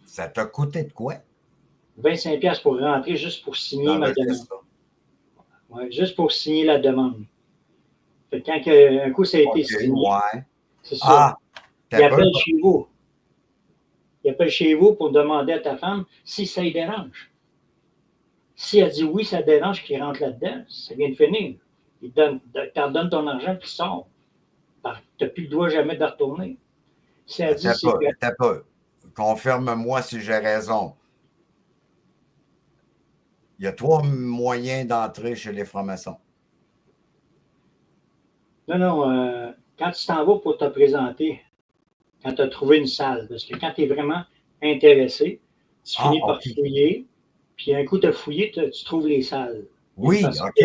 Ça t'a coûté de quoi? 25$ pour rentrer, juste pour signer ma demande. Ouais, juste pour signer la demande. Fait que quand un coup ça a été signé, c'est ça. Il appelle chez vous. Il appelle chez vous pour demander à ta femme si ça lui dérange. Si elle dit oui, ça dérange qu'il rentre là-dedans, ça vient de finir. Il t'en donne ton argent puis il sort. Tu n'as plus le droit jamais de retourner. Si elle dit T'as pas. Confirme-moi si j'ai raison. Il y a 3 moyens d'entrer chez les francs-maçons. Non, quand tu t'en vas pour te présenter, quand tu as trouvé une salle, parce que quand tu es vraiment intéressé, tu finis par fouiller, puis un coup tu as fouillé, tu trouves les salles. Oui, OK.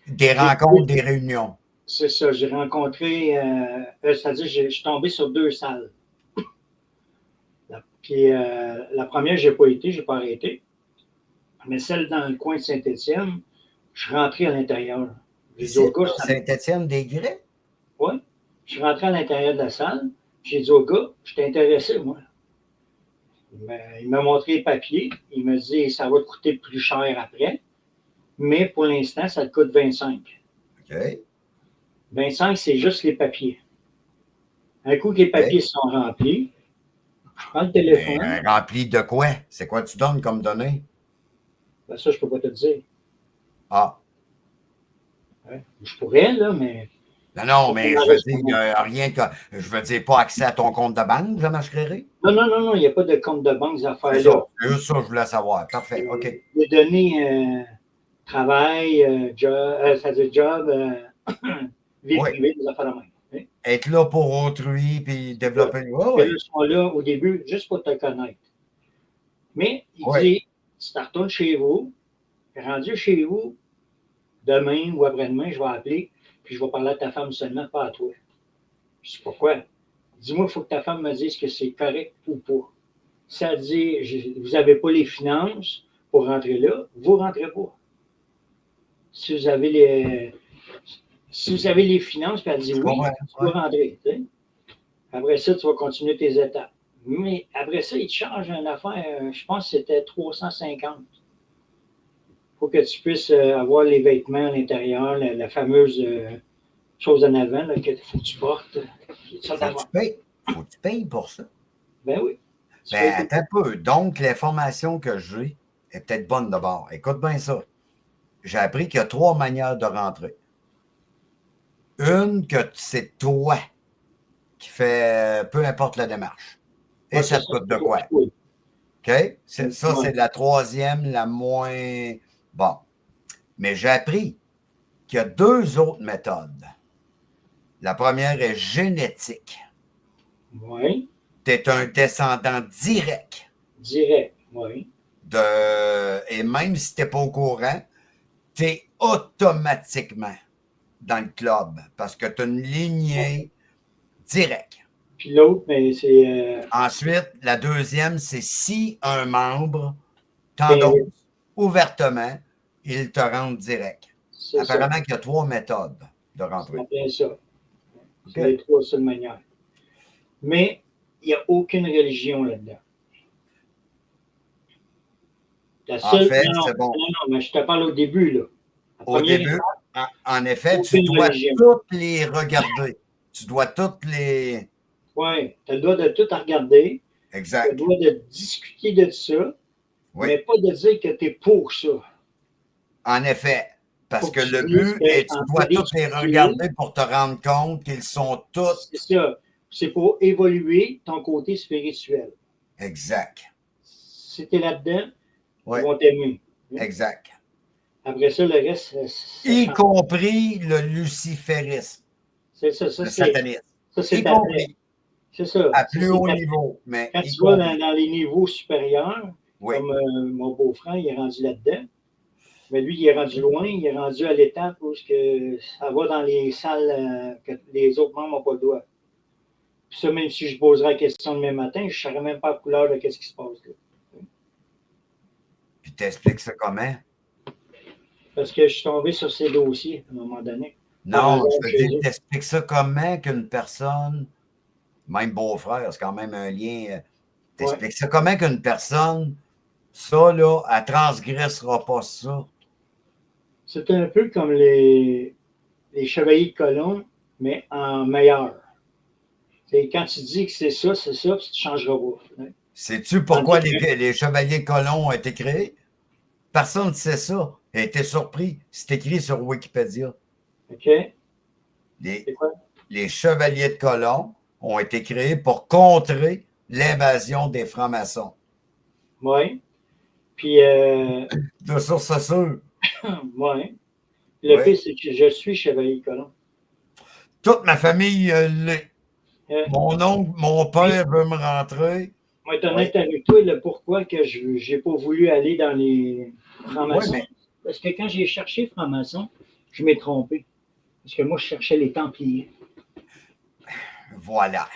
Des rencontres, des réunions. C'est ça, j'ai rencontré, c'est-à-dire je suis tombé sur 2 salles. Puis la première, je n'ai pas été, je n'ai pas arrêté. Mais celle dans le coin de Saint-Étienne, je suis rentré à l'intérieur. C'est Saint-Étienne-des-Grès? Oui. Je suis rentré à l'intérieur de la salle. J'ai dit au gars, je suis intéressé, moi. Il m'a montré les papiers. Il m'a dit, ça va te coûter plus cher après. Mais pour l'instant, ça te coûte 25. OK. 25, c'est juste les papiers. Un coup que les papiers sont remplis, je prends le téléphone. Mais, remplis de quoi? C'est quoi tu donnes comme données? Ben ça, je ne peux pas te le dire. Ah. Ouais. Je pourrais, là, mais... Non, mais je veux dire, rien que... Je veux dire, pas accès à ton compte de banque, Jean Masqueré? Non, il n'y a pas de compte de banque, ces affaires-là. C'est juste ça que je voulais savoir. Parfait, OK. Les données travail, job, c'est-à-dire job, vie privée, des affaires de même. Hein? Être là pour autrui, puis développer... Ils sont là au début juste pour te connaître. Mais il dit, tu te retournes chez vous, rendu chez vous, demain ou après-demain, je vais appeler, puis je vais parler à ta femme seulement, pas à toi. Je dis, pourquoi? Dis-moi, il faut que ta femme me dise que c'est correct ou pas. Ça dit, vous n'avez pas les finances pour rentrer là, vous ne rentrez pas. Si vous avez les finances, puis elle dit oui, tu vas rentrer. Tu sais. Après ça, tu vas continuer tes étapes. Mais après ça, il te change une affaire, je pense que c'était 350. Il faut que tu puisses avoir les vêtements à l'intérieur, la fameuse chose en avant qu'il faut que tu portes. Faut que tu payes pour ça. Ben oui. Ben, attends un peu. Donc, l'information que j'ai est peut-être bonne d'abord. Écoute bien ça. J'ai appris qu'il y a 3 manières de rentrer. Une, que c'est toi qui fais peu importe la démarche. Et ça te coûte de quoi? OK? Ça, c'est la 3e, la moins... Bon. Mais j'ai appris qu'il y a 2 autres méthodes. La première est génétique. Oui. Tu es un descendant direct. Direct, oui. Et même si tu n'es pas au courant, tu es automatiquement dans le club parce que tu as une lignée directe. Puis l'autre, mais c'est... Ensuite, la deuxième, c'est si un membre t'endosse ouvertement, il te rentre direct. Apparemment qu'il y a 3 méthodes de rentrer. C'est bien ça. C'est les 3 seules manières. Mais il n'y a aucune religion là-dedans. La seule... En fait, c'est bon. Non, mais je te parle au début, là. Au début, en effet, tu dois toutes les regarder. Tu dois toutes les... Oui, tu as le droit de tout regarder. Exact. Tu as le droit de discuter de ça, mais pas de dire que tu es pour ça. En effet, parce que le but est tu dois toutes les regarder pour te rendre compte qu'ils sont tous... C'est ça. C'est pour évoluer ton côté spirituel. Exact. Si tu es là-dedans, ils vont t'aimer. Exact. Après ça, le reste... Y compris le luciférisme. C'est ça. Le satanisme. Ça, c'est y compris. C'est ça. À plus haut niveau. Mais quand tu vas dans les niveaux supérieurs, comme mon beau-frère, il est rendu là-dedans, mais lui, il est rendu loin, il est rendu à l'étape où ça va dans les salles que les autres membres n'ont pas le droit. Puis ça, même si je poserais la question demain matin, je ne saurais même pas la couleur de ce qui se passe là. Puis t'expliques ça comment? Parce que je suis tombé sur ces dossiers à un moment donné. Non, je veux dire, t'expliques ça comment qu'une personne, même beau-frère, c'est quand même un lien T'expliques ça comment qu'une personne, ça, là, elle ne transgressera pas ça. C'est un peu comme les chevaliers de colon, mais en meilleur. T'sais, quand tu dis que c'est ça, puis tu ne changeras pas. Hein? Sais-tu pourquoi les chevaliers de colon ont été créés? Personne ne sait ça. J'ai été surpris. C'est écrit sur Wikipédia. OK. Les chevaliers de colon ont été créés pour contrer l'invasion des francs-maçons. Oui. Puis. De source sûre. Oui. Le pire, c'est que je suis chevalier de colon. Toute ma famille l'est. Mon oncle, mon père veut me rentrer. Moi, être honnête avec toi, le pourquoi que je n'ai pas voulu aller dans les francs-maçons. Oui, mais... Parce que quand j'ai cherché francs-maçons, je m'ai trompé. Parce que moi, je cherchais les Templiers. Voilà.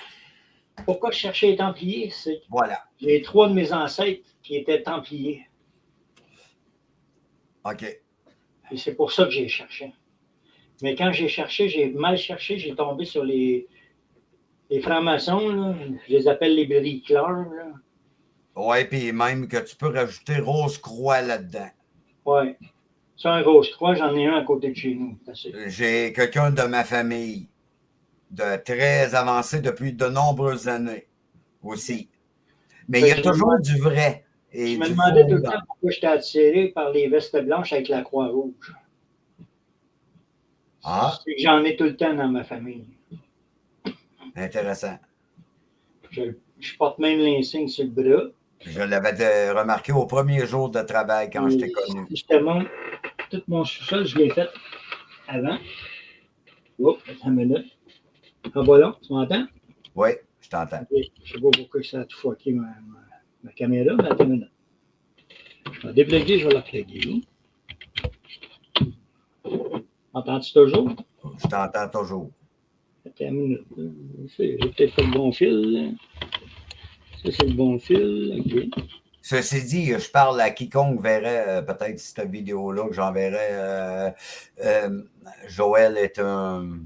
Pourquoi je cherchais les Templiers? C'est voilà. J'ai 3 de mes ancêtres qui étaient Templiers. OK. Et c'est pour ça que j'ai cherché. Mais quand j'ai cherché, j'ai mal cherché, j'ai tombé sur les francs-maçons, là. Je les appelle les bricoleurs. Oui, puis même que tu peux rajouter Rose-Croix là-dedans. Oui. C'est un Rose-Croix, j'en ai un à côté de chez nous. J'ai quelqu'un de ma famille de très avancé depuis de nombreuses années aussi. Mais il y a toujours du vrai. Et je me demandais tout le temps pourquoi j'étais attiré par les vestes blanches avec la croix rouge. C'est que j'en ai tout le temps dans ma famille. Intéressant. Je porte même l'insigne sur le bras. Je l'avais remarqué au premier jour de travail quand je t'ai connu. Justement, tout mon sous-sol, je l'ai fait avant. Oups, attends une minute. Ah, voilà, tu m'entends? Oui, je t'entends. Okay. Je ne sais pas pourquoi ça a tout fucké ma caméra, mais attends une minute. Je vais dépluguer, je vais la plugger. Entends-tu toujours? Je t'entends toujours. Attends une minute. J'ai peut-être fait le bon fil. Ça, c'est le bon fil. OK. Ceci dit, je parle à quiconque verrait peut-être cette vidéo-là que j'enverrai. Joël est un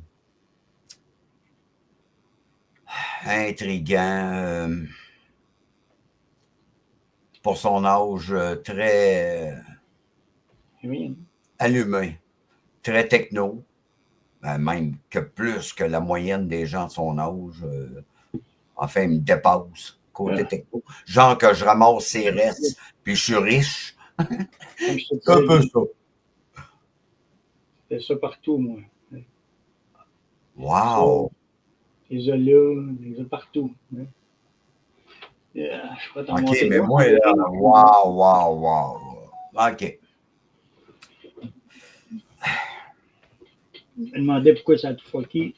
intriguant, pour son âge, très allumé, très techno, même que plus que la moyenne des gens de son âge. Enfin, il me dépasse côté techno. Genre que je ramasse ses restes, puis je suis riche. C'est un peu ça. C'est ça partout, moi. Wow! Les a là, les a partout. Hein. OK, mais moi, là, wow. OK. Je me demandais pourquoi ça a tout fucké.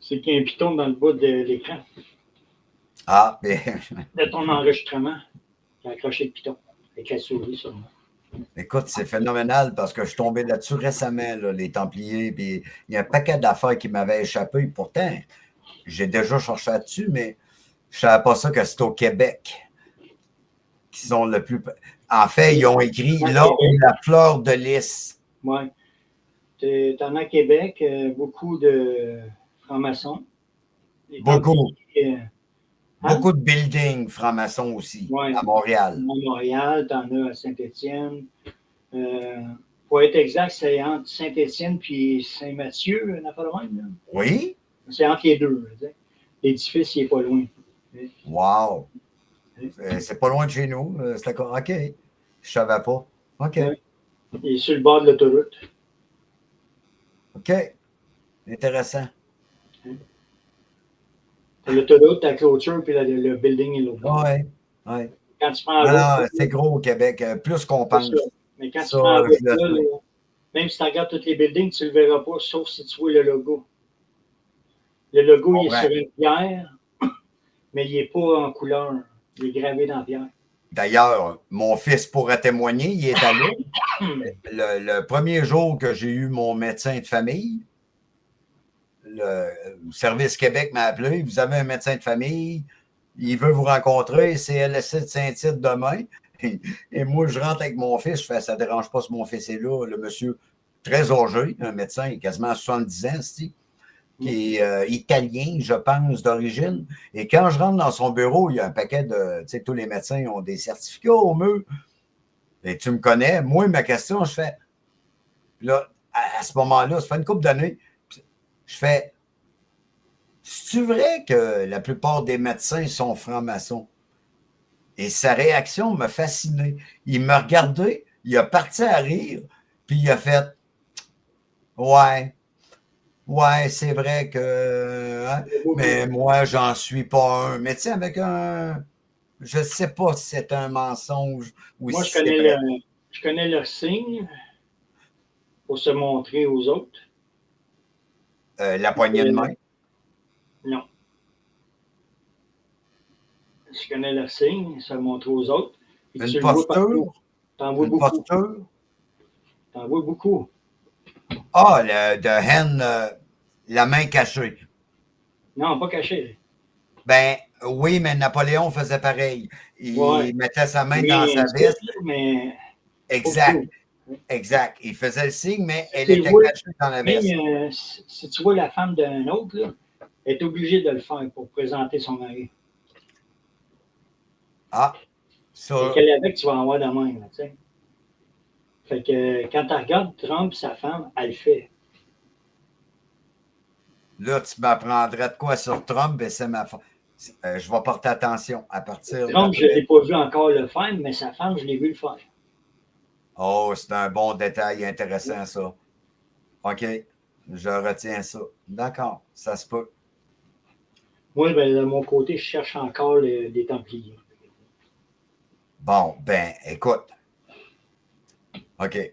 C'est qu'il y a un piton dans le bas de l'écran. Ah, bien. De ton enregistrement, qui a accroché le piton avec la souris sur moi. Écoute, c'est phénoménal parce que je suis tombé là-dessus récemment, là, les Templiers, puis il y a un paquet d'affaires qui m'avaient échappé. Pourtant, j'ai déjà cherché là-dessus, mais je ne savais pas ça que c'est au Québec qui sont le plus... En fait, ils ont écrit « Là où la fleur de lys ». Oui. Tu en as à Québec, beaucoup de francs-maçons. Beaucoup. Beaucoup de buildings francs-maçons aussi, à Montréal. À Montréal, tu en as à Saint-Étienne. Pour être exact, c'est entre Saint-Étienne et Saint-Mathieu, n'a pas loin. Oui. C'est entre les deux. L'édifice, il n'est pas loin. Wow. C'est pas loin de chez nous. C'est d'accord. OK. Je ne savais pas. OK. Ouais. Il est sur le bord de l'autoroute. OK. Intéressant. L'autoroute, la clôture, puis le building est l'autre. Oui. Quand tu prends route, c'est gros au Québec, plus qu'on pense. Mais quand tu prends route, là, même si tu regardes tous les buildings, tu ne le verras pas, sauf si tu vois le logo. Le logo, il est sur une pierre, mais il n'est pas en couleur. Il est gravé dans la pierre. D'ailleurs, mon fils pourrait témoigner, il est allé. Le premier jour que j'ai eu mon médecin de famille, le Service Québec m'a appelé. Vous avez un médecin de famille, il veut vous rencontrer, c'est LSC de Saint-Tite demain. Et moi, je rentre avec mon fils, je fais ça ne dérange pas si mon fils est là. Le monsieur, très âgé, un médecin, quasiment 70 ans, qui est italien, je pense, d'origine. Et quand je rentre dans son bureau, il y a un paquet de... Tu sais, tous les médecins ont des certificats au mur. Et tu me connais. Moi, ma question, je fais... Là, à ce moment-là, ça fait une couple d'années, je fais... C'est-tu vrai que la plupart des médecins sont francs-maçons? Et sa réaction m'a fasciné. Il m'a regardé, il a parti à rire, puis il a fait « Ouais, c'est vrai que... Hein, mais moi, j'en suis pas un. » Mais tu sais, avec un... Je ne sais pas si c'est un mensonge ou Moi, si c'est vrai. je connais leur signe pour se montrer aux autres. La poignée de main? Non. Je connais leur signe, se montrer aux autres. Une tu posture? T'en vois beaucoup. Posture? T'en vois beaucoup. Ah, de hand, la main cachée. Non, pas cachée. Ben oui, mais Napoléon faisait pareil. Il mettait sa main dans sa veste. Mais... Exact. Exact. Il faisait le signe, mais elle était cachée dans la veste. Si tu vois la femme d'un autre, là, elle est obligée de le faire pour présenter son mari. Ah. Ça... Et qu'elle est avec, tu vas en avoir de même, tu sais. Fait que quand tu regardes Trump et sa femme, elle le fait. Là, tu m'apprendrais de quoi sur Trump et c'est ma femme. Je vais porter attention à partir de. Trump, je ne l'ai pas vu encore le faire, mais sa femme, je l'ai vu le faire. Oh, c'est un bon détail intéressant, ça. OK. Je retiens ça. D'accord, ça se peut. Moi, ben, de mon côté, je cherche encore des Templiers. Bon, ben, écoute. OK.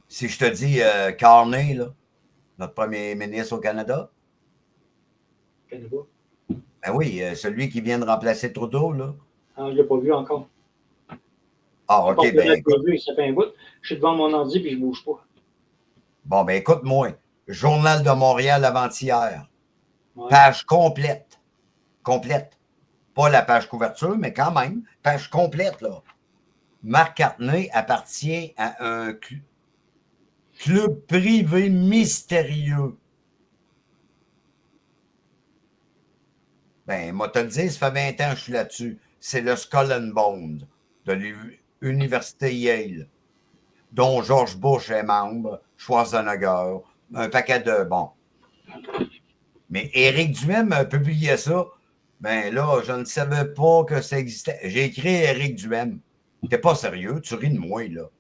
Si je te dis Carney, là, notre premier ministre au Canada. Canada? Ben oui, celui qui vient de remplacer Trudeau, là. Ah, je ne l'ai pas vu encore. Ah, OK, ben écoute. Ça fait un bout. Je suis devant mon ordi et je ne bouge pas. Bon, ben écoute-moi. Journal de Montréal avant-hier. Ouais. Page complète. Complète. Pas la page couverture, mais quand même, page complète, là. Marc Cartney appartient à un club privé mystérieux. Ben, moi te le dire, ça fait 20 ans que je suis là-dessus. C'est le Skull and Bones de l'Université Yale, dont George Bush est membre, Schwarzenegger, un paquet de... Bon. Mais Éric Duhem a publié ça. Ben là, je ne savais pas que ça existait. J'ai écrit Éric Duhem. T'es pas sérieux? Tu ris de moi, là.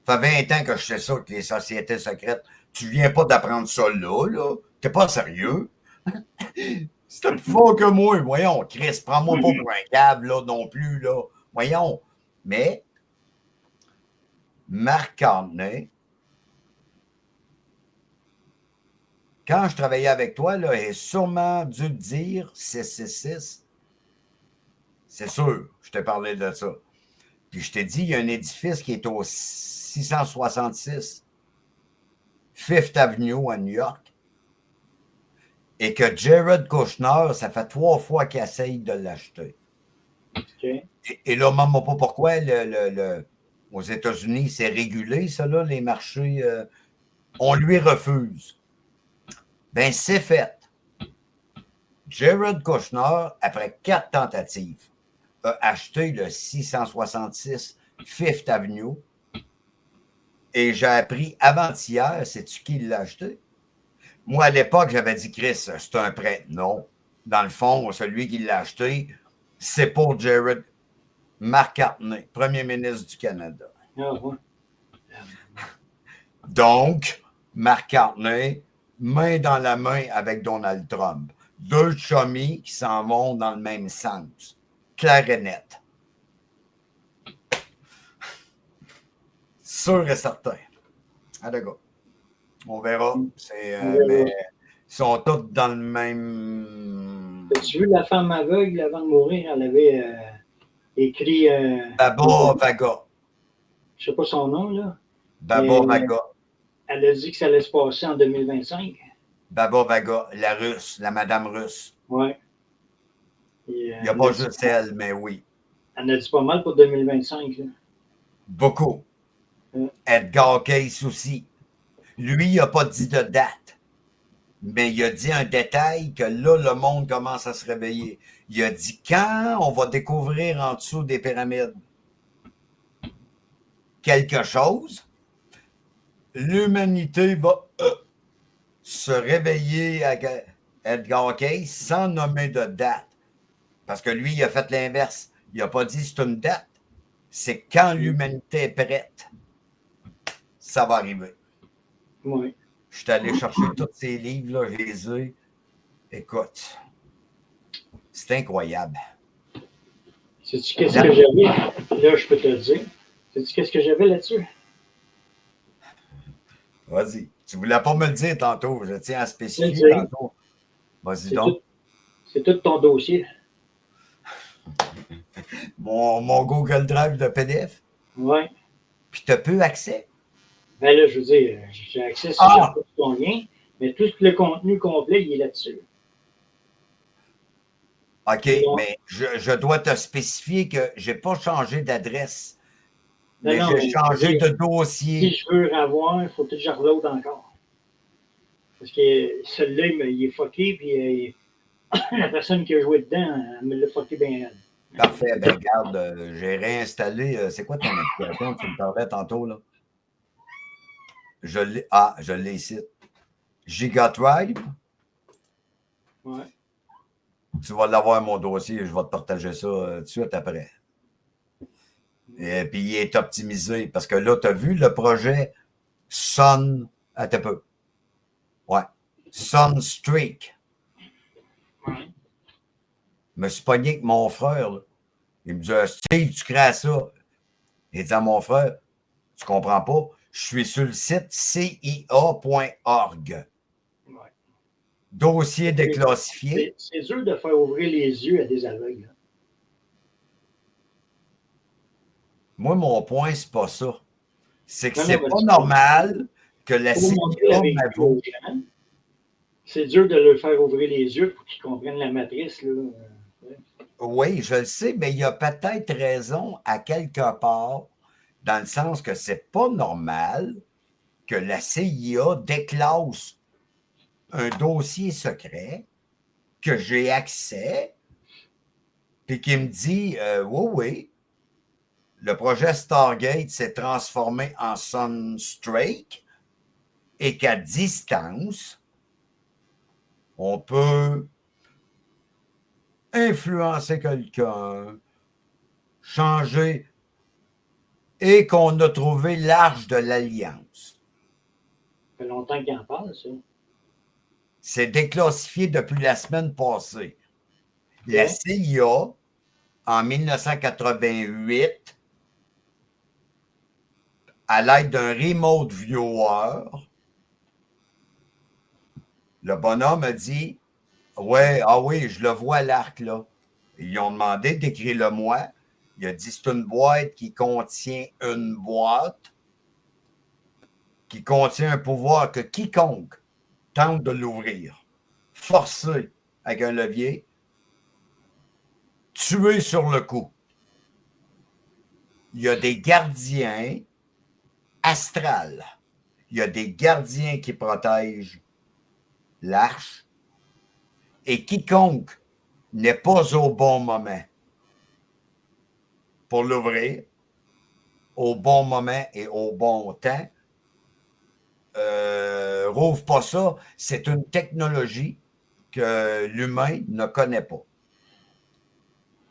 Ça fait 20 ans que je sais ça, que les sociétés secrètes. Tu viens pas d'apprendre ça là. T'es pas sérieux? C'était plus fort que moi. Voyons, Chris, prends-moi pas pour un câble, là, non plus, là. Voyons. Mais, Marc Cartney, quand je travaillais avec toi, là, il a sûrement dû te dire 666. C'est sûr, je t'ai parlé de ça. Puis je t'ai dit, il y a un édifice qui est au 666 Fifth Avenue à New York. Et que Jared Kushner, ça fait 3 fois qu'il essaye de l'acheter. Okay. Et là, même pas pourquoi aux États-Unis, c'est régulé, ça, là, les marchés. On lui refuse. Ben, c'est fait. Jared Kushner, après 4 tentatives, a acheté le 666 Fifth Avenue. Et j'ai appris avant-hier, sais-tu qui l'a acheté? Moi, à l'époque, j'avais dit, Chris, c'est un prêt. Non. Dans le fond, celui qui l'a acheté, c'est pour Jared Marc Cartney, premier ministre du Canada. Ah, ouais. Donc, Marc Cartney, main dans la main avec Donald Trump. 2 chummies qui s'en vont dans le même sens. Clair et net. Sûr et certain. Allez, gars. On verra. Mais ils sont tous dans le même. As-tu vu la femme aveugle avant de mourir? Elle avait écrit. Baba Vaga. Je ne sais pas son nom, là. Baba Vaga. Elle a dit que ça allait se passer en 2025. Baba Vaga, la russe, la madame russe. Oui. Il n'y a pas juste elle, mais oui. Elle a dit pas mal pour 2025. Là. Beaucoup. Edgar Cayce aussi. Lui, il n'a pas dit de date. Mais il a dit un détail que là, le monde commence à se réveiller. Il a dit quand on va découvrir en dessous des pyramides quelque chose, l'humanité va se réveiller à Edgar Cayce sans nommer de date. Parce que lui, il a fait l'inverse. Il n'a pas dit c'est une date. C'est quand l'humanité est prête, ça va arriver. Oui. Je suis allé chercher tous ces livres-là, je les ai. Écoute, c'est incroyable. Sais-tu qu'est-ce que j'avais? Là, je peux te le dire. Sais-tu qu'est-ce que j'avais là-dessus? Vas-y. Tu ne voulais pas me le dire tantôt. Je tiens à spécifier tantôt. Vas-y donc. C'est tout ton dossier. Mon Google Drive de PDF? Oui. Puis tu as peu accès? Ben là, je veux dire, j'ai accès sur ton lien, mais tout le contenu complet, il est là-dessus. OK, mais je dois te spécifier que je n'ai pas changé d'adresse. Mais j'ai changé de dossier. Si je veux revoir, il faut que je reload encore. Parce que celui-là, il est fucké, puis la personne qui a joué dedans, elle me l'a fucké bien. Parfait, ben regarde, j'ai réinstallé. C'est quoi ton application? Tu me parlais tantôt, là? Je l'ai ici. GigaDrive. Ouais. Tu vas l'avoir, mon dossier, je vais te partager ça tout de suite après. Et puis, il est optimisé parce que là, tu as vu le projet Sun. Attends un peu. Ouais. Sunstreak. Ouais. Je me suis pogné avec mon frère. Là. Il me dit Steve, tu crées ça. Il dit à mon frère, tu comprends pas? Je suis sur le site cia.org. Ouais. Dossier déclassifié. C'est dur de faire ouvrir les yeux à des aveugles. Là. Moi, mon point, c'est pas ça. C'est que c'est pas normal que la CIA m'avoue. C'est dur de leur faire ouvrir les yeux pour qu'ils comprennent la matrice. Là. Oui, je le sais, mais il y a peut-être raison à quelque part, dans le sens que c'est pas normal que la CIA déclasse un dossier secret que j'ai accès, puis qui me dit oui, oui, le projet Stargate s'est transformé en Sunstreak et qu'à distance, on peut influencer quelqu'un, changer, et qu'on a trouvé l'Arche de l'Alliance. Ça fait longtemps qu'il en parle, ça. C'est déclassifié depuis la semaine passée. La CIA, en 1988, à l'aide d'un remote viewer, le bonhomme a dit ouais, ah oui, je le vois l'arc là. Ils ont demandé d'écrire-le-moi. Il a dit c'est une boîte qui contient une boîte qui contient un pouvoir que quiconque tente de l'ouvrir, forcé avec un levier, tué sur le coup. Il y a des gardiens astrales. Il y a des gardiens qui protègent l'arche. Et quiconque n'est pas au bon moment pour l'ouvrir, au bon moment et au bon temps, rouvre pas ça. C'est une technologie que l'humain ne connaît pas.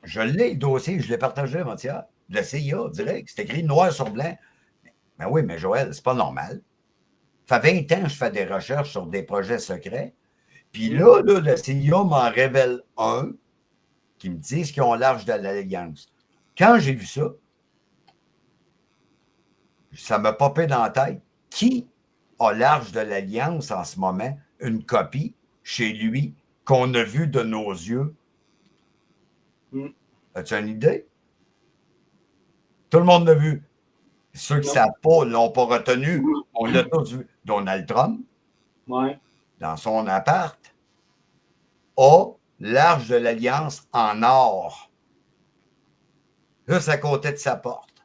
Je l'ai, le dossier, je l'ai partagé avant-hier. Le CIA, direct. C'est écrit noir sur blanc. Ben oui, mais Joël, c'est pas normal. Ça fait 20 ans que je fais des recherches sur des projets secrets. Puis là, le CIA m'en révèle un qui me dit qu'ils ont l'Arche de l'Alliance. Quand j'ai vu ça, ça m'a popé dans la tête. Qui a l'Arche de l'Alliance en ce moment? Une copie chez lui qu'on a vue de nos yeux. As-tu une idée? Tout le monde l'a vu. Ceux qui ne savent pas, ne l'ont pas retenu. On l'a tous vu. Donald Trump, dans son appart, a l'Arche de l'Alliance en or. Juste à côté de sa porte.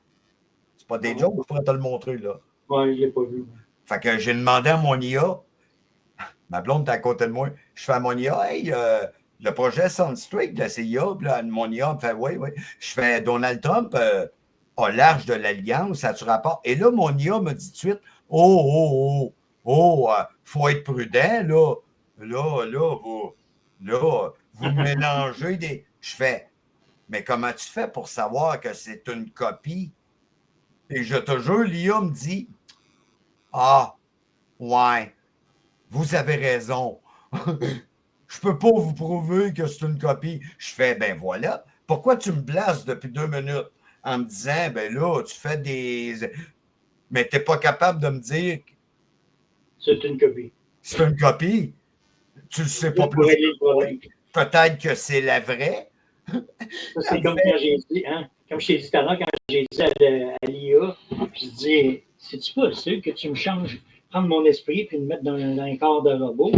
C'est pas des jokes, je pourrais te le montrer, là. Oui, je ne l'ai pas vu. Fait que j'ai demandé à mon IA, Ma blonde est à côté de moi. Je fais à mon IA, hey, le projet Sunstreak de la CIA, puis là, mon IA me fait, oui, oui. Je fais, Donald Trump a l'âge de l'Alliance, ça tu rapport. Et là, mon IA me dit tout de suite, faut être prudent, vous mélangez des. Je fais, mais comment tu fais pour savoir que c'est une copie? Et je te jure, l'IA me dit, ah, ouais, vous avez raison. Je peux pas vous prouver que c'est une copie. Je fais, ben voilà. Pourquoi tu me blases depuis 2 minutes en me disant, ben là, tu fais des. Mais tu n'es pas capable de me dire. C'est une copie. C'est une copie. Tu le sais pas plus. Peut-être que c'est la vraie. Ça, c'est comme quand j'ai dit, hein, comme je t'ai dit tout à l'heure, quand j'ai dit à l'IA, je dis, c'est-tu possible que tu me changes, prendre mon esprit et me mettre dans un corps de robot?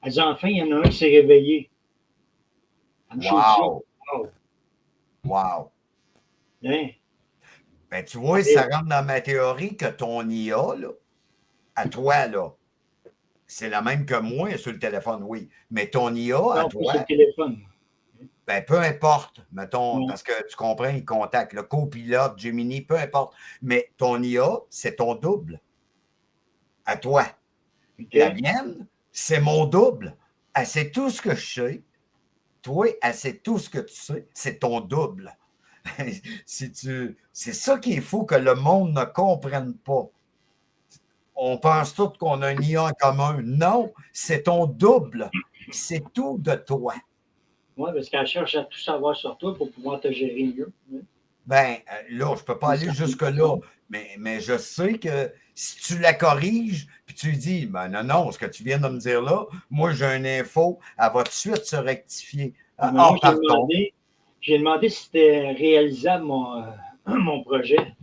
Elle dit, enfin, il y en a un qui s'est réveillé. Wow! Wow! Hein? Ben, tu vois, ça rentre dans ma théorie que ton IA, là, à toi, là, c'est la même que moi sur le téléphone, oui. Mais ton IA, à toi. Sur le téléphone. Ben, peu importe, mettons, parce que tu comprends, il contacte le copilote, Gemini, peu importe. Mais ton IA, c'est ton double. À toi. Okay. La mienne, c'est mon double. Elle sait tout ce que je sais. Toi, elle sait tout ce que tu sais. C'est ton double. C'est ça qu'il est fou que le monde ne comprenne pas. On pense tous qu'on a un IA en commun. Non, c'est ton double. C'est tout de toi. Oui, parce qu'elle cherche à tout savoir sur toi pour pouvoir te gérer mieux. Ben, là, je ne peux pas aller jusque-là, mais je sais que si tu la corriges, puis tu lui dis, ben non, ce que tu viens de me dire là, moi, j'ai une info, elle va tout de suite se rectifier. Moi, j'ai demandé si c'était réalisable mon projet.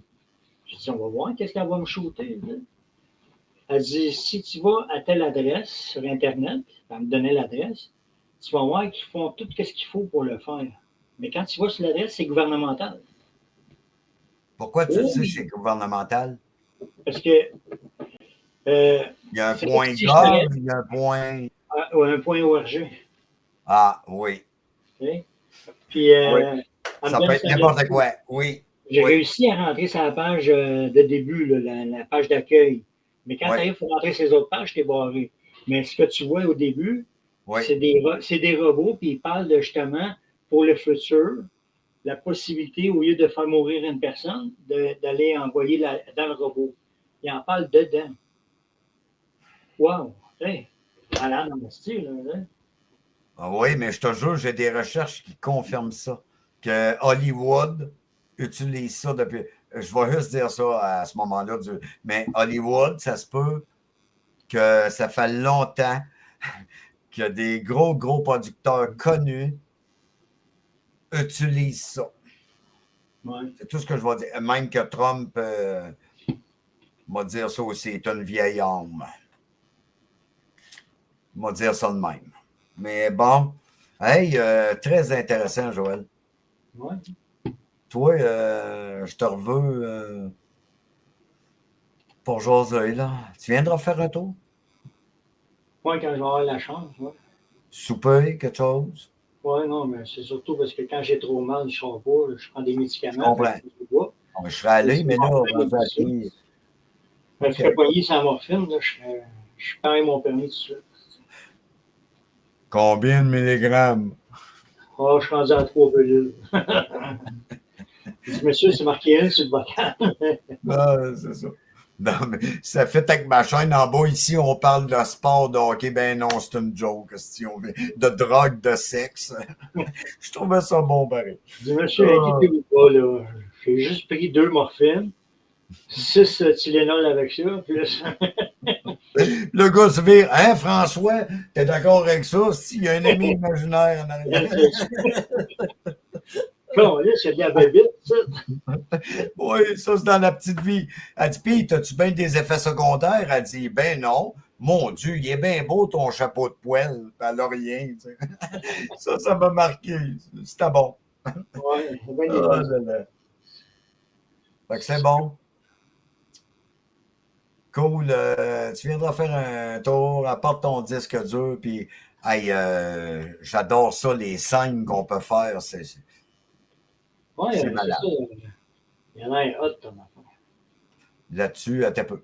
J'ai dit, on va voir qu'est-ce qu'elle va me shooter. Elle dit, si tu vas à telle adresse sur Internet, elle me donnait l'adresse, tu vas voir qu'ils font tout ce qu'il faut pour le faire. Mais quand tu vas sur l'adresse, c'est gouvernemental. Pourquoi tu dis que c'est gouvernemental? Parce que. Il y a un point gov, il y a un point. Un point ORG. Ah, oui. Okay. Puis, oui. Ça peut être n'importe quoi, oui. J'ai réussi à rentrer sur la page de début, là, la page d'accueil. Mais quand tu arrives pour rentrer ces autres pages, tu es barré. Mais ce que tu vois au début, c'est des robots, puis ils parlent de, justement, pour le futur, la possibilité, au lieu de faire mourir une personne, d'aller envoyer dans le robot. Ils en parlent dedans. Wow! Hey, malade dans le style, là. Ah oui, mais je te jure, j'ai des recherches qui confirment ça. Que Hollywood utilise ça depuis. Je vais juste dire ça à ce moment-là. Mais Hollywood, ça se peut que ça fait longtemps que des gros producteurs connus utilisent ça. Ouais. C'est tout ce que je vais dire. Même que Trump va dire ça aussi, est une vieille âme. Il va dire ça de même. Mais bon, hey, très intéressant, Joël. Ouais. Toi, je te reveux pour jaser, là. Tu viendras faire un tour? Moi, quand je vais avoir la chance, ouais. Souper, quelque chose? Oui, non, mais c'est surtout parce que quand j'ai trop mal, je ne sors pas, je prends des médicaments. Je comprends. Je serais allé, mais là, on va à pied. Je me ferais poigner sans morphine, là, je parie mon permis tout de suite. Combien de milligrammes? Oh, je suis rendu à 3 pilules. Je dis, monsieur, c'est marqué 1 sur le bocal. Non, c'est ça. Non, mais ça fait avec ma chaîne en bas. Ici, on parle de sport, de hockey. Ben non, c'est une joke, si on veut. De drogue, de sexe. Je trouvais ça bon, pareil. Je dis, monsieur, inquiétez-vous pas, là. J'ai juste pris 2 morphines, 6 Tylenol avec ça, plus. Le gars se vire. Hein, François? T'es d'accord avec ça? S'il y a un ami imaginaire en arrière. Bon, là, c'est de la bébite, ça. Oui, ça, c'est dans la petite vie. Elle dit, pis, as-tu bien des effets secondaires? Elle dit, ben non. Mon Dieu, il est bien beau ton chapeau de poêle à l'Orient. Tu sais. Ça m'a marqué. C'était bon. Oui, c'est bien des bonnes. Fait que c'est bon. cool. Tu viendras faire un tour, apporte ton disque dur, puis hey, j'adore ça, les scènes qu'on peut faire. C'est malade. Ça. Il y en a un hot, là-dessus, à peu.